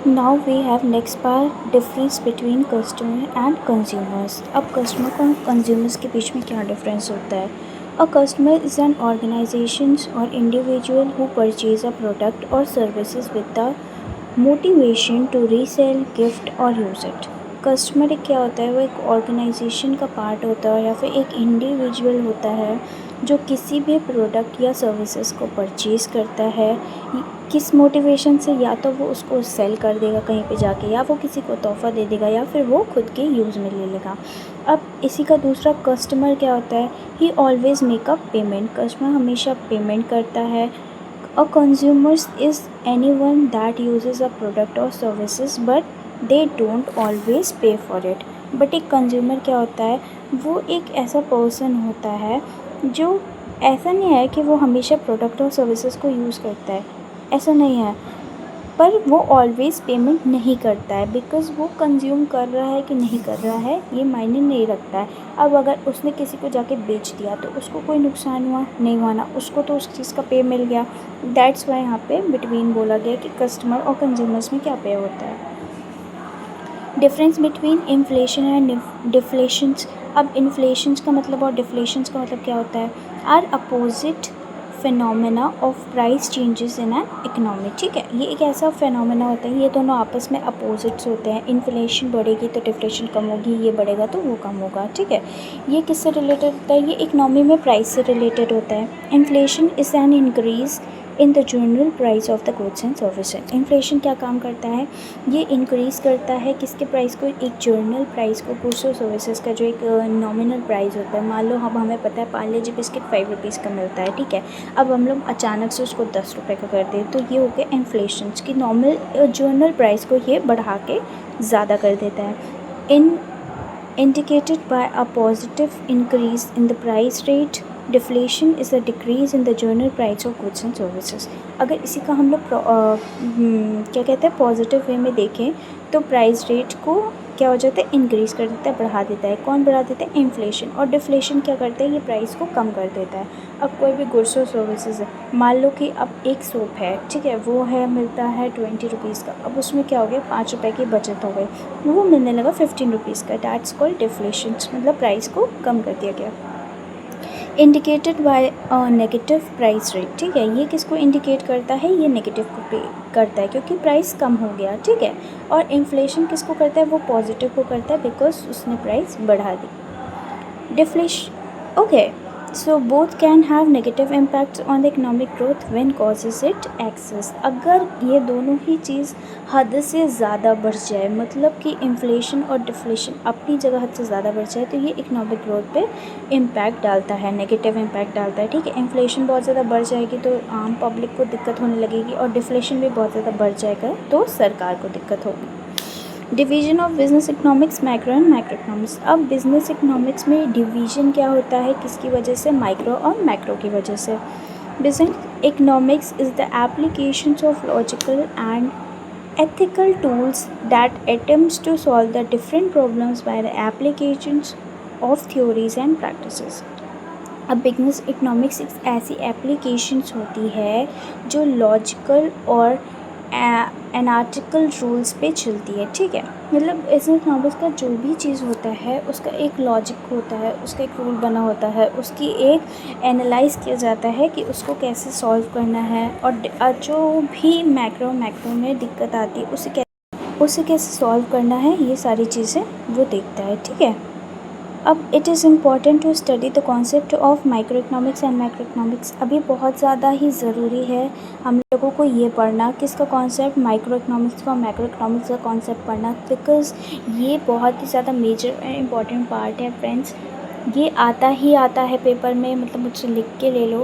Now we have next part difference between customer and consumers. अब customer और consumers के बीच में क्या डिफरेंस होता है। A customer is an organisation और individual who purchase a product और services with the motivation to resell, gift और यूज़ इट। कस्टमर एक क्या होता है, वो एक ऑर्गेनाइजेशन का पार्ट होता है या फिर एक इंडिविजुअल होता है जो किसी भी प्रोडक्ट या सर्विसेज को परचेज़ करता है। किस मोटिवेशन से, या तो वो उसको सेल कर देगा कहीं पे जाके, या वो किसी को तोहफ़ा दे देगा, या फिर वो खुद के यूज़ में ले लेगा। अब इसी का दूसरा कस्टमर क्या होता है, he always make a payment. कस्टमर हमेशा पेमेंट करता है। A consumer is anyone that uses a product or services but they don't always pay for it. But एक कंज्यूमर क्या होता है, वो एक ऐसा पर्सन होता है जो ऐसा नहीं है कि वो हमेशा प्रोडक्ट और सर्विसेज को यूज़ करता है, ऐसा नहीं है, पर वो ऑलवेज़ पेमेंट नहीं करता है। बिकॉज़ वो कंज्यूम कर रहा है कि नहीं कर रहा है ये मायने नहीं रखता है। अब अगर उसने किसी को जाके बेच दिया तो उसको कोई नुकसान हुआ नहीं हुआ ना, उसको तो उस चीज़ का पे मिल गया। दैट्स वाई यहाँ पे बिटवीन बोला गया कि कस्टमर और कंज्यूमर्स में क्या पे होता है। Difference between inflation and deflations. अब इन्फ्लेशंस का मतलब और डिफ्लेशंस का मतलब क्या होता है, are opposite phenomena of price changes in an economy. ठीक है, ये एक ऐसा फिनोमेना होता है, ये दोनों आपस में अपोजिट्स होते हैं। इन्फ्लेशन बढ़ेगी तो डिफ्लेशन कम होगी, ये बढ़ेगा तो वो कम होगा। ठीक है, ये किससे रिलेटेड होता है, ये इकोनॉमी में प्राइस से रिलेटेड होता है। Inflation is an increase in the general price of the goods and services. Inflation क्या काम करता है, ये इंक्रीज़ करता है किसके प्राइस को, एक जर्नल प्राइस को, गुड्स और सर्विसेज का जो एक नॉमिनल प्राइस होता है। मान लो अब हमें पता है पार्ले जी बिस्किट 5 रुपीज़ का मिलता है, ठीक है, अब हम लोग अचानक से उसको 10 रुपये का कर दें तो ये हो गया इन्फ्लेशन की नॉर्मल जर्नल प्राइस को ये बढ़ा के ज़्यादा कर देता है। इन indicated by a positive increase in the price rate. Deflation is a decrease in the general price of goods and services. अगर इसी का हम लोग क्या कहते हैं पॉजिटिव वे में देखें तो प्राइस रेट को क्या हो जाता है, इंक्रीज़ कर देता है, बढ़ा देता है। कौन बढ़ा देता है, इन्फ्लेशन। और डिफ्लेशन क्या करता है, ये प्राइस को कम कर देता है। अब कोई भी गुड्स और सर्विसेज है, मान लो कि अब एक सोप है, ठीक है, वो है मिलता है 20 रुपीज़ का, अब उसमें क्या हो गया 5 रुपये की बचत हो गई, वो मिलने लगा 15 रुपीज़ का। डैट्स कॉल्ड डिफ्लेशन, मतलब प्राइस को कम कर दिया गया। Indicated by negative price rate. ठीक है, ये किसको इंडिकेट करता है, ये नेगेटिव को पे करता है क्योंकि प्राइस कम हो गया। ठीक है, और इन्फ्लेशन किसको करता है, वो पॉजिटिव को करता है बिकॉज उसने प्राइस बढ़ा दी। Deflation, okay, so both can have negative impacts on the economic growth when causes it excess. अगर ये दोनों ही चीज़ हद से ज़्यादा बढ़ जाए, मतलब कि इन्फ्लेशन और डिफ्लेशन अपनी जगह हद से ज़्यादा बढ़ जाए, तो ये इकोनॉमिक ग्रोथ पे इम्पैक्ट डालता है, नेगेटिव इम्पैक्ट डालता है। ठीक है, इन्फ्लेशन बहुत ज़्यादा बढ़ जाएगी तो आम पब्लिक को दिक्कत होने लगेगी, और डिफ्लेशन भी बहुत ज़्यादा बढ़ जाएगा तो सरकार को दिक्कत होगी। Division of business economics, micro and macro economics. अब बिजनेस इकोनॉमिक्स में डिवीजन क्या होता है, किसकी वजह से, माइक्रो और मैक्रो की वजह से। Business economics is the applications of logical and ethical tools that attempts to solve the different problems by the applications of theories and practices. अब बिजनेस इकोनॉमिक्स एक ऐसी एप्लीकेशंस होती है जो लॉजिकल और एनालिटिकल रूल्स पे चलती है। ठीक है, मतलब बिजनेस इकोनॉमिक्स का जो भी चीज़ होता है उसका एक लॉजिक होता है, उसका एक रूल बना होता है, उसकी एक एनालाइज किया जाता है कि उसको कैसे सॉल्व करना है, और जो भी मैक्रो में दिक्कत आती है उसे कैसे सॉल्व करना है, ये सारी चीज़ें वो देखता है। ठीक है, अब it is important to study the concept of micro economics and macro economics. अभी बहुत ज़्यादा ही ज़रूरी है हम लोगों को ये पढ़ना, किसका कॉन्सेप्ट, माइक्रो इकोनॉमिक्स का, मैक्रो इकोनॉमिक्स का कॉन्सेप्ट पढ़ना, बिकॉज़ ये बहुत ही ज़्यादा मेजर एंड इम्पॉर्टेंट पार्ट है फ्रेंड्स। ये आता ही आता है पेपर में, मतलब मुझसे लिख के ले लो।